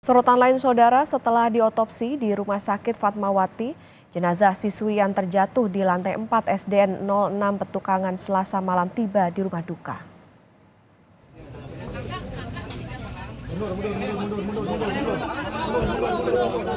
Sorotan lain saudara, setelah diotopsi di Rumah Sakit Fatmawati, jenazah siswi yang terjatuh di lantai 4 SDN 06 Petukangan Selasa malam tiba di rumah duka.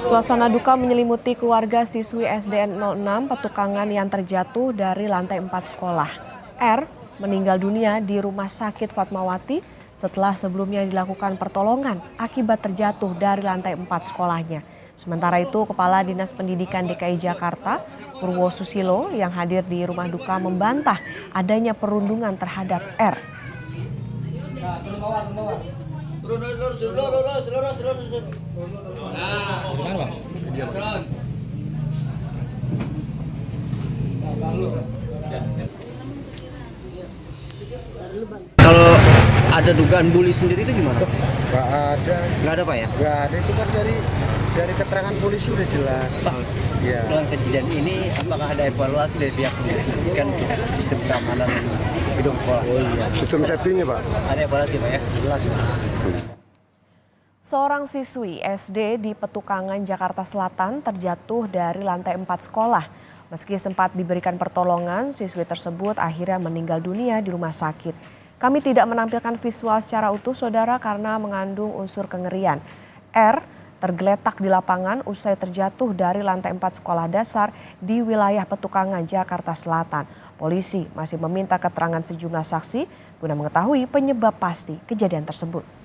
Suasana duka menyelimuti keluarga siswi SDN 06 Petukangan yang terjatuh dari lantai 4 sekolah. R meninggal dunia di Rumah Sakit Fatmawati setelah sebelumnya dilakukan pertolongan akibat terjatuh dari lantai 4 sekolahnya. Sementara itu, Kepala Dinas Pendidikan DKI Jakarta, Purwo Susilo, yang hadir di rumah duka membantah adanya perundungan terhadap R. Kalau ada dugaan bully sendiri itu gimana? Nggak ada. Nggak ada Pak ya? Nggak ada, itu kan dari keterangan polisi udah jelas. Pak, Ya. dalam kejadian ini apakah ada evaluasi dari pihak pendidikan sistem keamanan gedung sekolah? Oh iya, sistem safety-nya Pak. Ada evaluasi Pak ya? Jelas. Seorang siswi SD di Petukangan, Jakarta Selatan terjatuh dari lantai 4 sekolah. Meski sempat diberikan pertolongan, siswi tersebut akhirnya meninggal dunia di rumah sakit. Kami tidak menampilkan visual secara utuh, saudara, karena mengandung unsur kengerian. R tergeletak di lapangan usai terjatuh dari lantai 4 sekolah dasar di wilayah Petukangan, Jakarta Selatan. Polisi masih meminta keterangan sejumlah saksi guna mengetahui penyebab pasti kejadian tersebut.